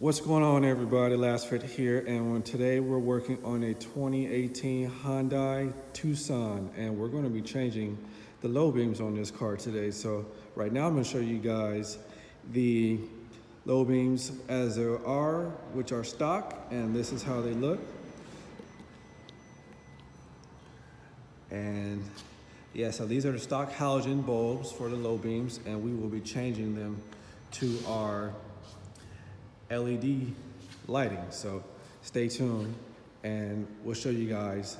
What's going on, everybody? Lasfit here, and today we're working on a 2018 Hyundai Tucson, and we're going to be changing the low beams on this car today. So right now I'm going to show you guys the low beams as they are, which are stock, and this is how they look. And yeah, so these are the stock halogen bulbs for the low beams, and we will be changing them to our LED lighting. So stay tuned and we'll show you guys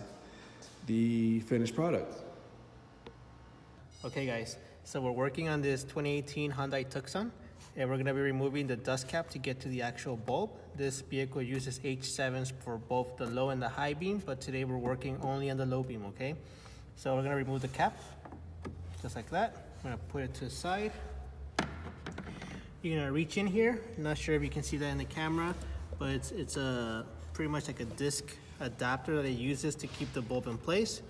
the finished product. Okay guys, so we're working on this 2018 Hyundai Tucson, and we're going to be removing the dust cap to get to the actual bulb. This vehicle uses H7s for both the low and the high beam, but today we're working only on the low beam, okay? So we're going to remove the cap, just like that. I'm going to put it to the side. You're gonna reach in here. I'm not sure if you can see that in the camera, but it's a pretty much like a disc adapter that it uses to keep the bulb in place.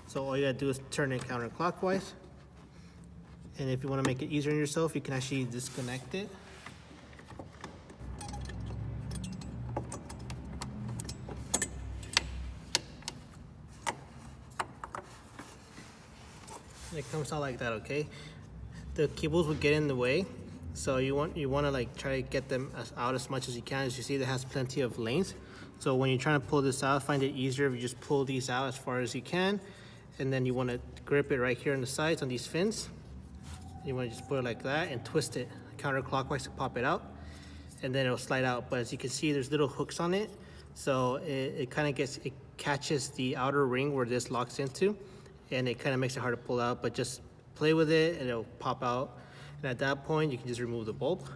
So all you gotta do is turn it counterclockwise. And if you wanna make it easier on yourself, you can actually disconnect it. And it comes out like that, okay? The cables will get in the way. So you want to like try to get them out as much as you can. As you see, it has plenty of length. So when you're trying to pull this out, find it easier if you just pull these out as far as you can. And then you want to grip it right here on the sides on these fins. You want to just put it like that and twist it counterclockwise to pop it out. And then it'll slide out. But as you can see, there's little hooks on it. So it kind of it catches the outer ring where this locks into. And it kind of makes it hard to pull out. But just play with it and it'll pop out. And at that point, you can just remove the bulb.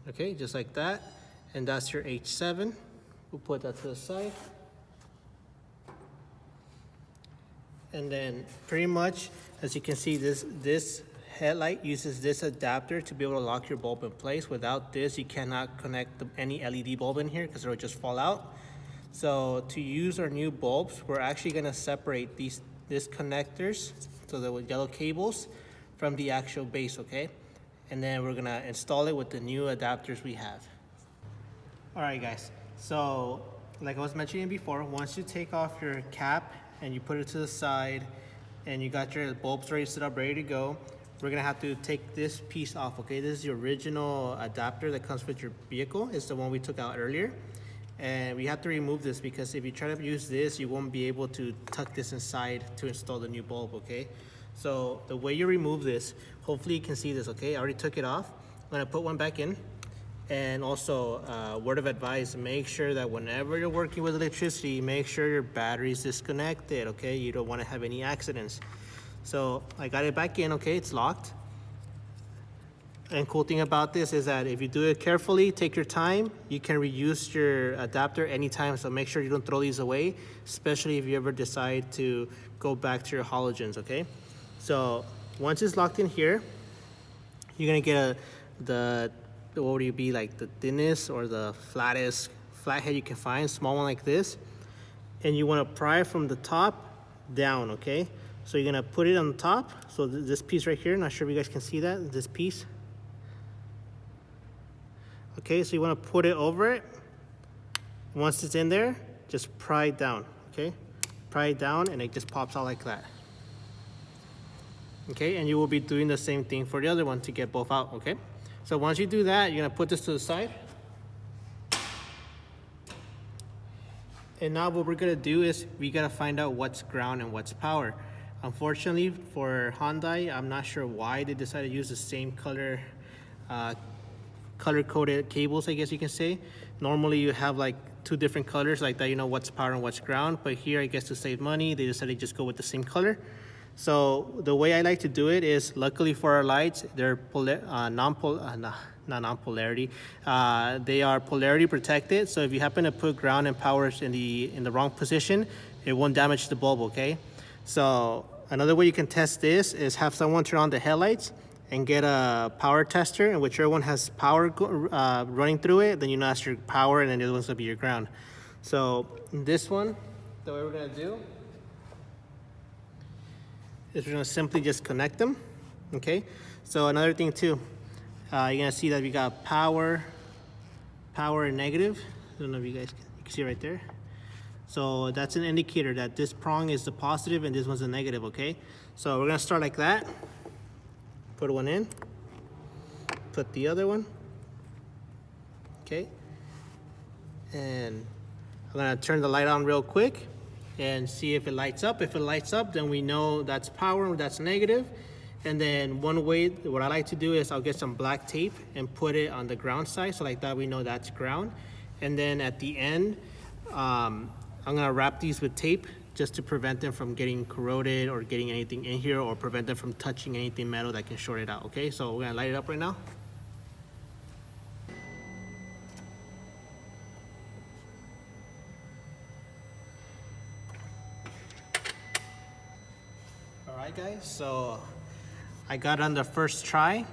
Okay, just like that. And that's your H7. We'll put that to the side. And then pretty much, as you can see, this headlight uses this adapter to be able to lock your bulb in place. Without this, you cannot connect any LED bulb in here because it'll just fall out. So to use our new bulbs, we're actually gonna separate these connectors, so the yellow cables, from the actual base, okay? And then we're gonna install it with the new adapters we have. All right, guys. So, like I was mentioning before, once you take off your cap and you put it to the side and you got your bulbs ready set up, ready to go, we're gonna have to take this piece off, okay? This is the original adapter that comes with your vehicle. It's the one we took out earlier. And we have to remove this because if you try to use this, you won't be able to tuck this inside to install the new bulb, okay? So the way you remove this, hopefully you can see this, okay? I already took it off. I'm gonna put one back in. And also, word of advice, make sure that whenever you're working with electricity, make sure your battery's disconnected, okay? You don't wanna have any accidents. So I got it back in, okay? It's locked. And cool thing about this is that if you do it carefully, take your time, you can reuse your adapter anytime. So make sure you don't throw these away, especially if you ever decide to go back to your halogens, okay? So once it's locked in here, you're gonna get what would it be, like the thinnest or the flattest flathead you can find, small one like this. And you wanna pry from the top down, okay? So you're gonna put it on the top. So this piece right here, not sure if you guys can see that, this piece. Okay, so you want to put it over it. Once it's in there, just pry it down, okay? Pry it down and it just pops out like that. Okay, and you will be doing the same thing for the other one to get both out, okay? So once you do that, you're gonna put this to the side. And now what we're gonna do is we gotta find out what's ground and what's power. Unfortunately for Hyundai, I'm not sure why they decided to use the same color-coded cables, I guess you can say. Normally you have like two different colors like that, you know what's power and what's ground, but here I guess to save money they decided to just go with the same color. So the way I like to do it is, luckily for our lights, they're non-polarity. They are polarity protected, so if you happen to put ground and power in the wrong position, it won't damage the bulb, okay? So another way you can test this is have someone turn on the headlights and get a power tester, and whichever one has power running through it, then you know that's your power, and then the other one's gonna be your ground. So this one, the way we're gonna do is we're gonna simply just connect them, okay? So another thing too, You're gonna see that we got power and negative. I don't know if you can see right there. So that's an indicator that this prong is the positive and this one's the negative, okay? So we're gonna start like that. Put one in, put the other one, okay? And I'm gonna turn the light on real quick and see if it lights up. If it lights up, then we know that's power, that's negative. And then one way, what I like to do is I'll get some black tape and put it on the ground side. So like that, we know that's ground. And then at the end, I'm gonna wrap these with tape just to prevent them from getting corroded or getting anything in here, or prevent them from touching anything metal that can short it out, okay? So we're gonna light it up right now. All right, guys, so I got on the first try.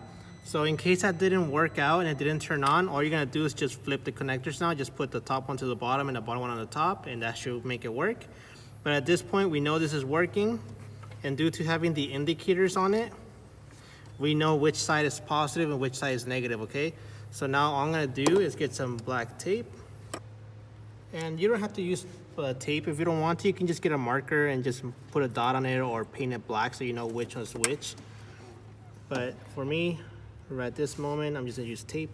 So in case that didn't work out and it didn't turn on, all you're gonna do is just flip the connectors now. Just put the top one to the bottom and the bottom one on the top, and that should make it work. But at this point, we know this is working, and due to having the indicators on it, we know which side is positive and which side is negative, okay? So now all I'm gonna do is get some black tape. And you don't have to use tape if you don't want to. You can just get a marker and just put a dot on it or paint it black so you know which one's which. But for me, right at this moment, I'm just gonna use tape.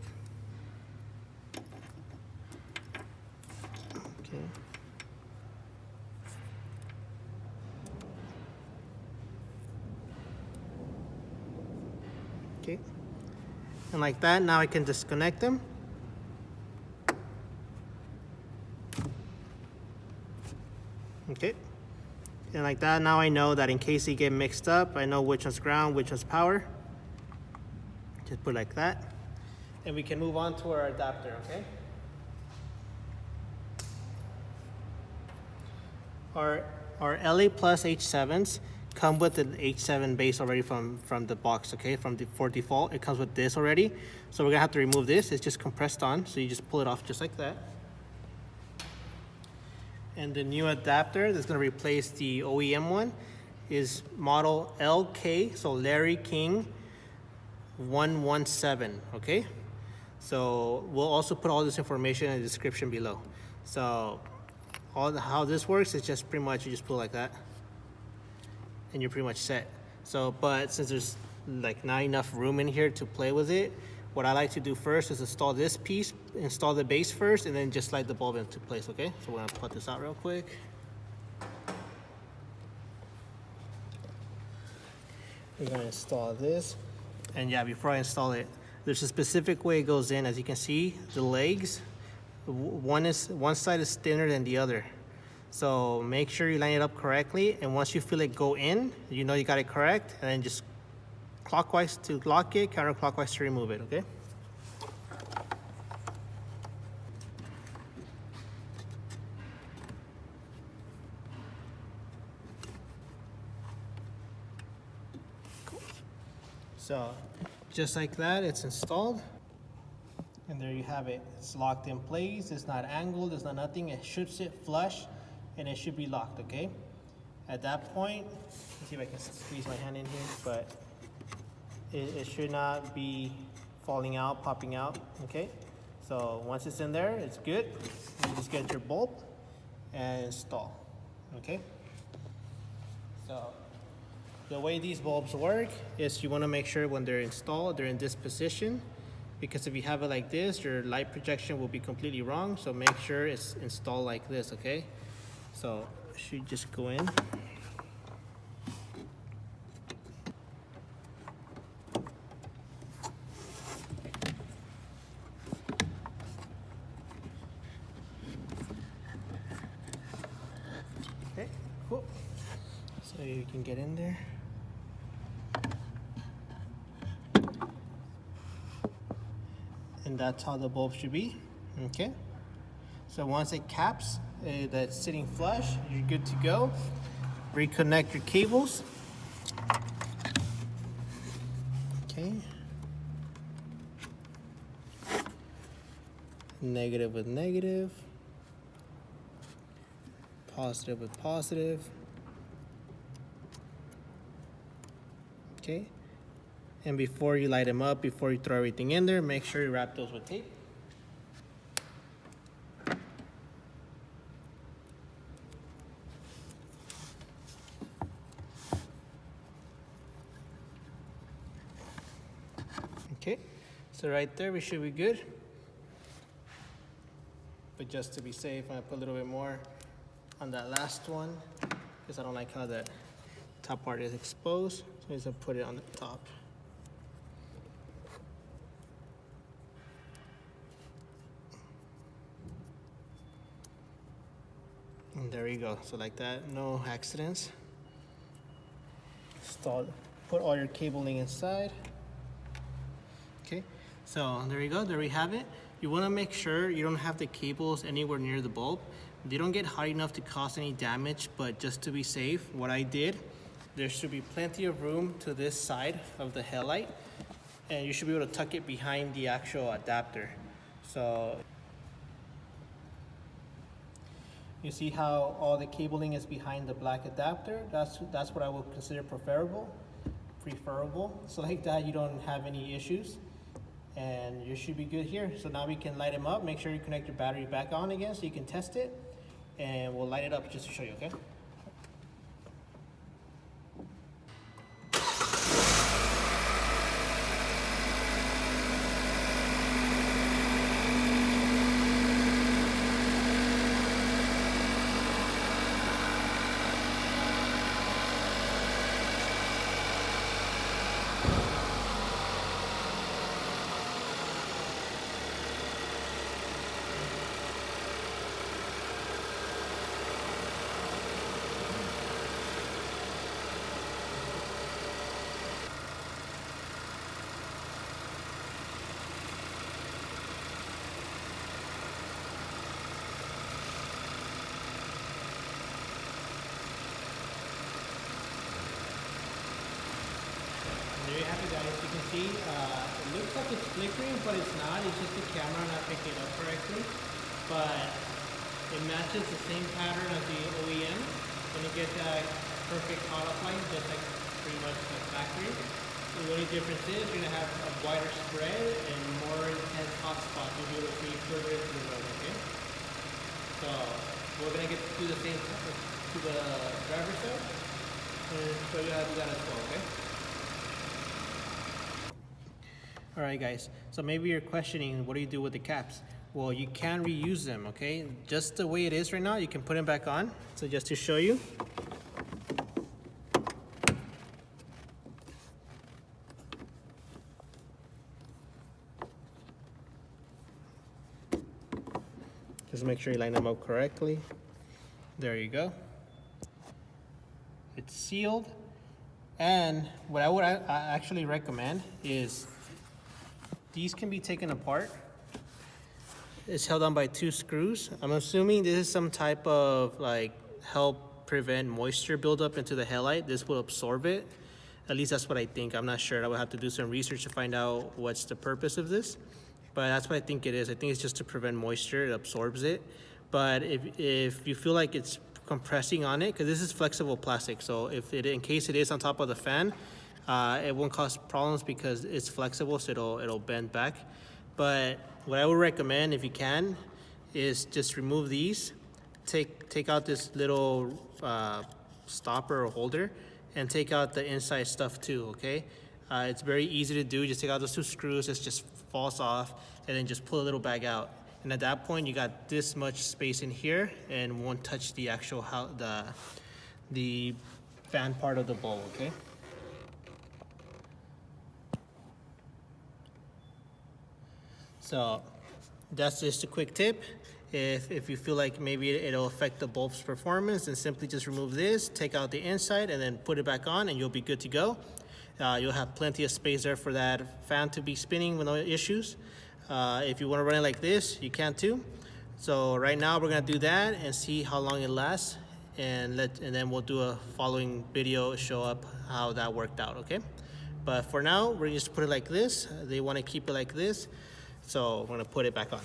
Okay. Okay. And like that, now I can disconnect them. Okay. And like that, now I know that in case they get mixed up, I know which one's ground, which one's power. Just put it like that. And we can move on to our adapter, okay? Our LA Plus H7s come with an H7 base already from the box, okay? For default, it comes with this already. So we're gonna have to remove this. It's just compressed on, so you just pull it off just like that. And the new adapter that's gonna replace the OEM one is model LK, so Larry King 117, okay? So we'll also put all this information in the description below. So how this works is just pretty much you just pull like that and you're pretty much set. So, but since there's like not enough room in here to play with it, what I like to do first is install this piece, install the base first, and then just slide the bulb into place, okay? So we're gonna put this out real quick. We're gonna install this. And yeah, before I install it, there's a specific way it goes in. As you can see, the legs, one side is thinner than the other. So make sure you line it up correctly, and once you feel it go in, you know you got it correct, and then just clockwise to lock it, counterclockwise to remove it, okay? Cool. So just like that, it's installed. And there you have it. It's locked in place. It's not angled. It's not nothing. It should sit flush, and it should be locked, okay? At that point, let's see if I can squeeze my hand in here, but it should not be falling out, popping out, okay? So once it's in there, it's good. You just get your bulb and install, okay? So the way these bulbs work is you wanna make sure when they're installed, they're in this position, because if you have it like this, your light projection will be completely wrong. So make sure it's installed like this, okay? So it should just go in. Okay, cool. So you can get in there. And that's how the bulb should be, okay? So once it caps, that's sitting flush, you're good to go. Reconnect your cables. Okay. Negative with negative. Positive with positive. Okay. And before you light them up, before you throw everything in there, make sure you wrap those with tape. Okay, so right there we should be good. But just to be safe, I'm gonna put a little bit more on that last one because I don't like how that top part is exposed. So I'm just gonna put it on the top. And there you go. So like that, no accidents. Put all your cabling inside. Okay, so there you go, there we have it. You wanna make sure you don't have the cables anywhere near the bulb. They don't get hot enough to cause any damage, but just to be safe, what I did, there should be plenty of room to this side of the headlight, and you should be able to tuck it behind the actual adapter. So you see how all the cabling is behind the black adapter? That's what I would consider preferable. So like that, you don't have any issues. And you should be good here. So now we can light them up. Make sure you connect your battery back on again so you can test it. And we'll light it up just to show you, okay? There you have it, guys. You can see it looks like it's flickering, but it's not. It's just the camera not picking it up correctly. But it matches the same pattern as the OEM. When you get that perfect cutoff line, just like pretty much the factory. The only difference is you're gonna have a wider spread and more intense hot spots. You'll be able to see further into the road, okay? So we're gonna get to the same to the driver's side and show you how to do that as well, okay? All right, guys, so maybe you're questioning, what do you do with the caps? Well, you can reuse them, okay? Just the way it is right now, you can put them back on. So just to show you. Just make sure you line them up correctly. There you go. It's sealed. And what I would actually recommend is these can be taken apart. It's held on by 2 screws. I'm assuming this is some type of like help prevent moisture buildup into the headlight. This will absorb it. At least that's what I think. I'm not sure. I would have to do some research to find out what's the purpose of this. But that's what I think it is. I think it's just to prevent moisture. It absorbs it. But if you feel like it's compressing on it, because this is flexible plastic, so in case it is on top of the fan, it won't cause problems because it's flexible, so it'll bend back. But what I would recommend, if you can, is just remove these, take out this little stopper or holder, and take out the inside stuff too, okay? It's very easy to do. Just take out those 2 screws, it just falls off, and then just pull a little bag out. And at that point, you got this much space in here and won't touch the actual the fan part of the bulb, okay? So that's just a quick tip. If you feel like maybe it'll affect the bulb's performance, then simply just remove this, take out the inside, and then put it back on, and you'll be good to go. You'll have plenty of space there for that fan to be spinning with no issues. If you want to run it like this, you can too. So right now we're gonna do that and see how long it lasts, and then we'll do a following video show up how that worked out, okay? But for now, we're just put it like this. They want to keep it like this, so we're gonna put it back on.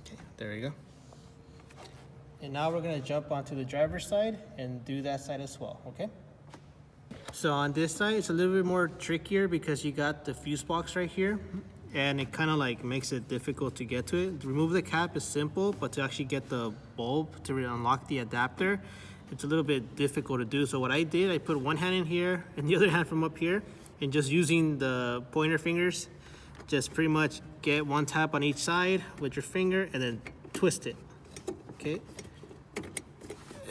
Okay, there you go. And now we're gonna jump onto the driver's side and do that side as well, okay? So on this side, it's a little bit more trickier because you got the fuse box right here, and it kind of like makes it difficult to get to it. To remove the cap is simple, but to actually get the bulb to unlock the adapter, it's a little bit difficult to do. So what I did, I put one hand in here and the other hand from up here, and just using the pointer fingers, just pretty much get one tap on each side with your finger and then twist it, okay?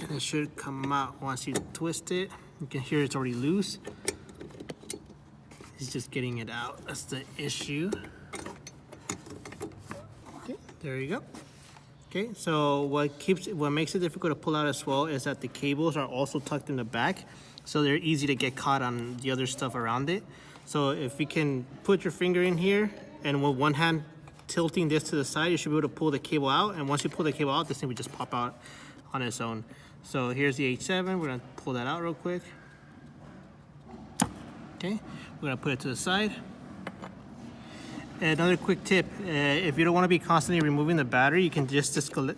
And it should come out once you twist it. You can hear it's already loose. It's just getting it out. That's the issue. Okay, there you go. Okay, so what makes it difficult to pull out as well is that the cables are also tucked in the back, so they're easy to get caught on the other stuff around it. So if you can put your finger in here and with one hand tilting this to the side, you should be able to pull the cable out. And once you pull the cable out, this thing would just pop out on its own. So here's the H7. We're gonna pull that out real quick. Okay, we're gonna put it to the side. Another quick tip, if you don't wanna be constantly removing the battery, you can just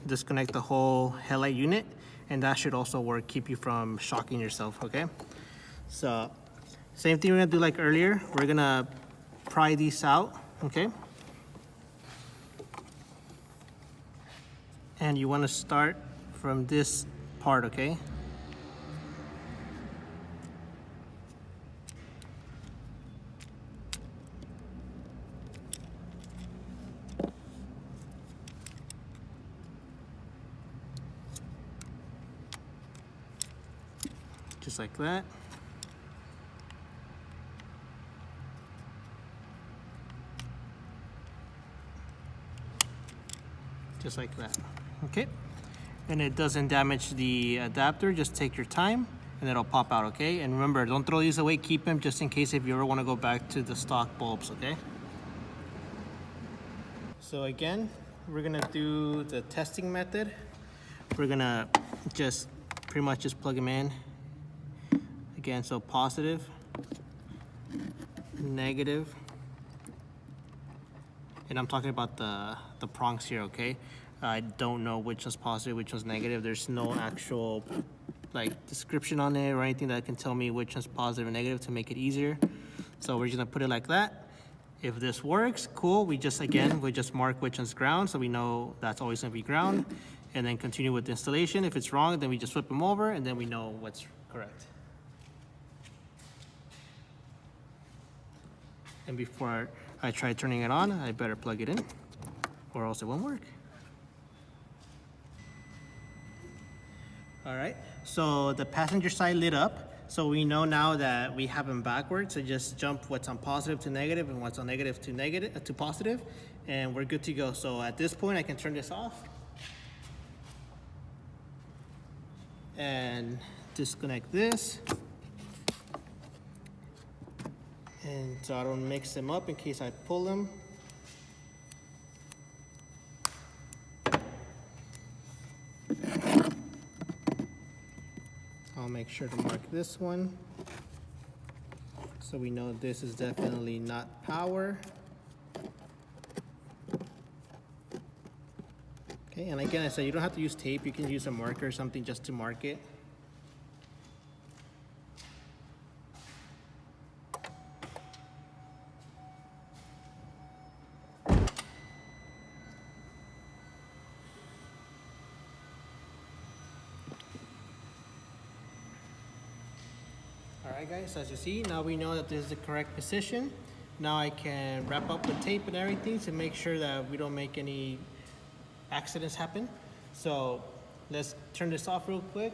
disconnect the whole headlight unit, and that should also work, keep you from shocking yourself, okay? So, same thing we're gonna do like earlier. We're gonna pry these out, okay? And you wanna start from this part, okay? Just like that. Just like that, okay? And it doesn't damage the adapter, just take your time and it'll pop out, okay? And remember, don't throw these away, keep them just in case if you ever wanna go back to the stock bulbs, okay? So again, we're gonna do the testing method. We're gonna just pretty much just plug them in. Again, so positive, negative, and I'm talking about the prongs here, okay? I don't know which one's positive, which one's negative. There's no actual like description on it or anything that can tell me which one's positive or negative to make it easier. So we're just gonna put it like that. If this works, cool. We just mark which one's ground, so we know that's always gonna be ground, and then continue with the installation. If it's wrong, then we just flip them over, and then we know what's correct. And before I try turning it on, I better plug it in, or else it won't work. All right, so the passenger side lit up. So we know now that we have them backwards. So just jump what's on positive to negative and what's on negative to positive, and we're good to go. So at this point, I can turn this off and disconnect this. And so I don't mix them up in case I pull them. I'll make sure to mark this one so we know this is definitely not power. Okay, and again, I said you don't have to use tape. You can use a marker or something just to mark it. Alright guys, as you see, now we know that this is the correct position. Now I can wrap up the tape and everything to make sure that we don't make any accidents happen. So let's turn this off real quick.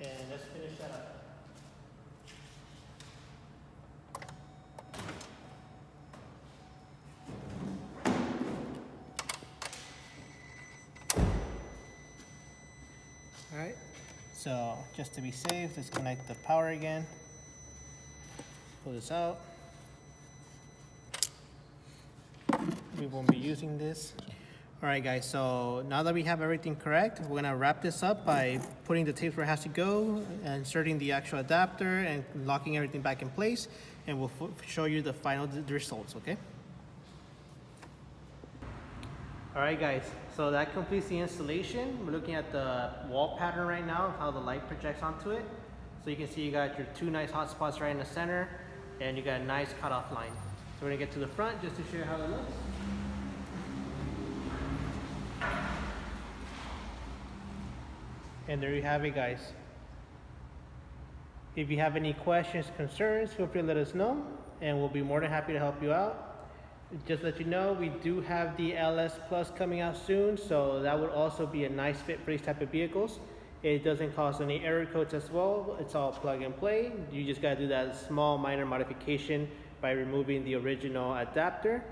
And let's finish that up. Alright. So just to be safe, let's connect the power again. Pull this out. We won't be using this. All right guys, so now that we have everything correct, we're gonna wrap this up by putting the tape where it has to go, inserting the actual adapter and locking everything back in place, and we'll show you the final results, okay? All right, guys, so that completes the installation. We're looking at the wall pattern right now, how the light projects onto it. So you can see you got your 2 nice hot spots right in the center, and you got a nice cutoff line. So we're gonna get to the front just to show you how it looks. And there you have it, guys. If you have any questions, concerns, feel free to let us know, and we'll be more than happy to help you out. Just to let you know, we do have the LS Plus coming out soon, so that would also be a nice fit for these type of vehicles. It doesn't cost any error codes as well. It's all plug and play. You just gotta do that small minor modification by removing the original adapter.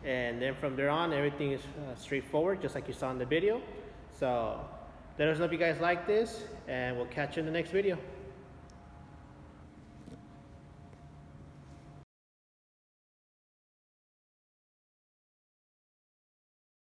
And then from there on, everything is straightforward, just like you saw in the video. So let us know if you guys like this, and we'll catch you in the next video.